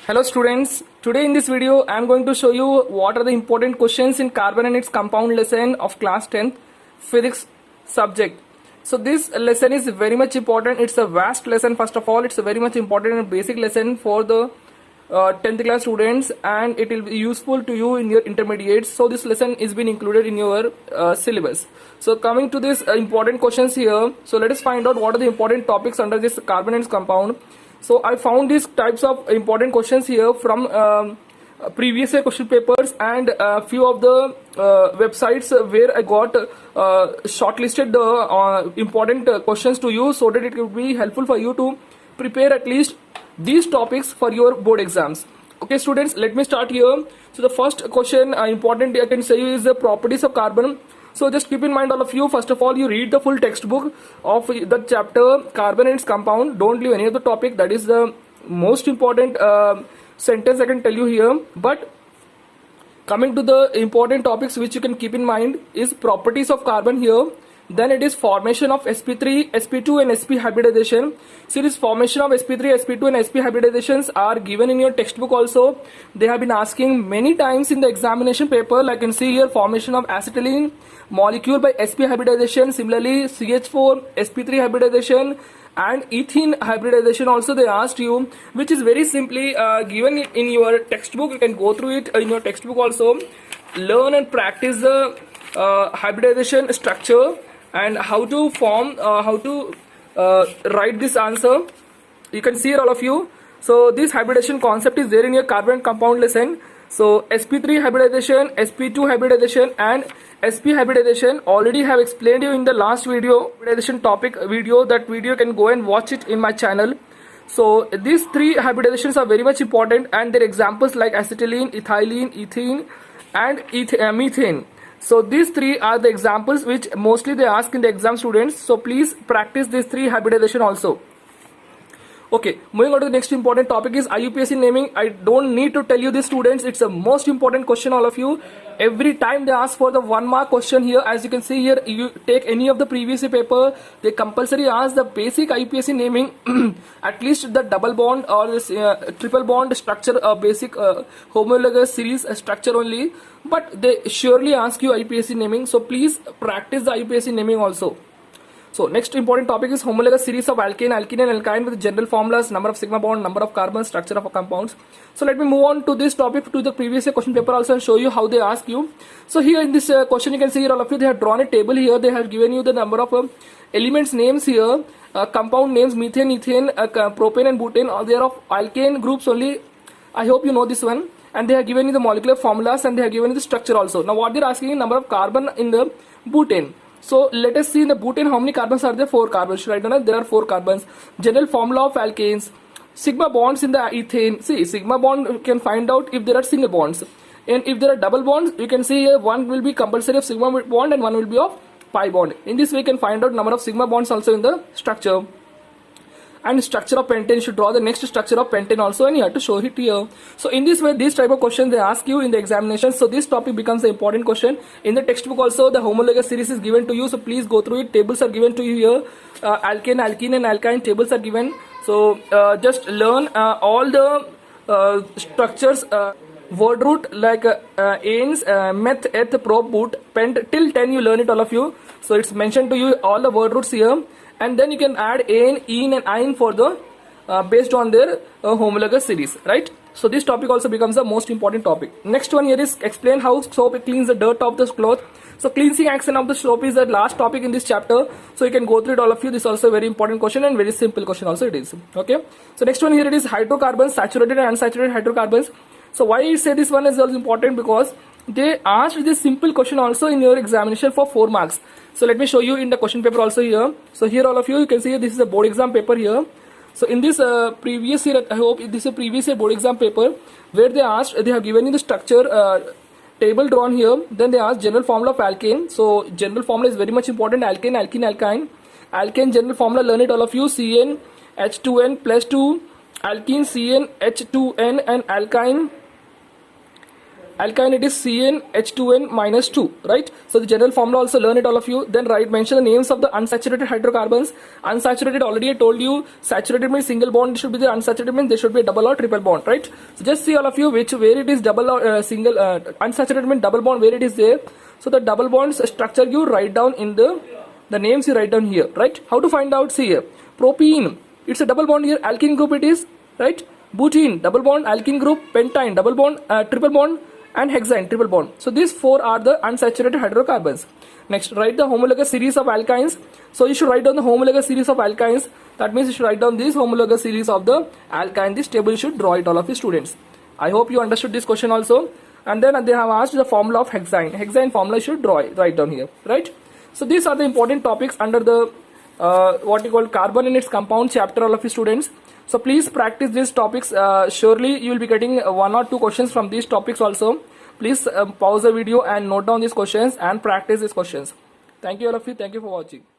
Hello students, today in this video I am going to show you what are the important questions in carbon and its compound lesson of class 10th physics subject. So this lesson is very much important. It's a vast lesson. First of all, it's a very much important and basic lesson for the 10th class students, and it will be useful to you in your intermediates. So this lesson is been included in your syllabus. So coming to this important questions here, so let us find out what are the important topics under this carbon and its compound. So I found these types of important questions here from previous year question papers and a few of the websites where I got shortlisted the important questions to you, so that it will be helpful for you to prepare at least these topics for your board exams. Okay students, let me start here. So the first question important I can say is the properties of carbon. So just keep in mind, all of you, first of all, you read the full textbook of the chapter carbon and its compound. Don't leave any of the topic. That is the most important sentence I can tell you here. But coming to the important topics which you can keep in mind is properties of carbon here. Then it is formation of sp3, sp2 and sp hybridization. So this formation of sp3, sp2 and sp hybridizations are given in your textbook also. They have been asking many times in the examination paper. Like you can see here, formation of acetylene molecule by sp hybridization. Similarly, CH4 sp3 hybridization and ethene hybridization also they asked you, which is very simply given in your textbook. You can go through it in your textbook also. Learn and practice the hybridization structure and how to form, write this answer. You can see here, all of you. So this hybridization concept is there in your carbon compound lesson. So sp3 hybridization, sp2 hybridization and sp hybridization already have explained you in the last video, hybridization topic video. That video you can go and watch it in my channel. So these three hybridizations are very much important, and their examples like acetylene, ethylene, ethene and methane. So these three are the examples which mostly they ask in the exam, students. So please practice these three hybridization also. Okay, moving on to the next important topic is IUPAC naming. I don't need to tell you this, students. It's a most important question, all of you. Every time they ask for the 1 mark question here, as you can see here, you take any of the previous year paper, they compulsory ask the basic IUPAC naming, at least the double bond or this triple bond structure, basic homologous series structure only. But they surely ask you IUPAC naming. So please practice the IUPAC naming also. So next important topic is homologous series of alkane, alkene and alkyne with general formulas, number of sigma bond, number of carbon, structure of compounds. So let me move on to this topic, to the previous question paper also, and show you how they ask you. So here in this question you can see here, all of you, they have drawn a table here. They have given you the number of elements names here, compound names, methane, ethane, propane and butane. They are of alkane groups only. I hope you know this one. And they have given you the molecular formulas and they have given you the structure also. Now what they are asking is number of carbon in the butane. So let us see in the butane how many carbons are there. 4 carbons, right? There are 4 carbons. General formula of alkanes. Sigma bonds in the ethane. See, sigma bond you can find out if there are single bonds. And if there are double bonds, you can see here one will be compulsory of sigma bond and one will be of pi bond. In this way you can find out number of sigma bonds also in the structure. And structure of pentane, you should draw the next structure of pentane also, and you have to show it here. So in this way, this type of question they ask you in the examination. So this topic becomes an important question. In the textbook also, the homologous series is given to you. So please go through it. Tables are given to you here. Alkane, alkene and alkyne tables are given. So just learn all the structures, word root like anes, meth, eth, prop, boot, pent, till 10 you learn it, all of you. So it's mentioned to you all the word roots here. And then you can add an, ene and ine for the based on their homologous series, right? So this topic also becomes the most important topic. Next one here is explain how soap cleans the dirt of the cloth. So cleansing action of the soap is the last topic in this chapter. So you can go through it, all of you. This is also a very important question and very simple question also it is. Okay. So next one here it is hydrocarbons, saturated and unsaturated hydrocarbons. So why I say this one is also important, because they asked this simple question also in your examination for 4 marks. So let me show you in the question paper also here. So here all of you can see this is a board exam paper here. So in this previous year, I hope this is a previous year board exam paper where they asked, they have given you the structure table drawn here. Then they asked general formula of alkane. So general formula is very much important. Alkane, alkene, alkyne. Alkane general formula, learn it all of you. CN H2N plus 2. Alkene CN H2N and alkyne alkyne it is CnH2n minus 2, right? So the general formula also learn it all of you. Then write, mention the names of the unsaturated hydrocarbons. Unsaturated, already I told you, saturated means single bond should be there, unsaturated means there should be a double or triple bond, right? So just see all of you where it is double or single, unsaturated means double bond, where it is there. So the double bonds structure you write down in the names you write down here, right? How to find out? See here, propene, it's a double bond here, alkene group it is, right? Butene, double bond, alkene group, pentane, double bond, triple bond, and hexane, triple bond. So these four are the unsaturated hydrocarbons. Next, write the homologous series of alkynes. So you should write down the homologous series of alkynes. That means you should write down this homologous series of the alkyne. This table you should draw it, all of you students. I hope you understood this question also. And then they have asked the formula of hexane. Hexane formula you should write down here, right? So these are the important topics under the what you call carbon and its compound chapter, all of you students. So please practice these topics. Surely you will be getting 1 or 2 questions from these topics also. Please pause the video and note down these questions and practice these questions. Thank you all of you. Thank you for watching.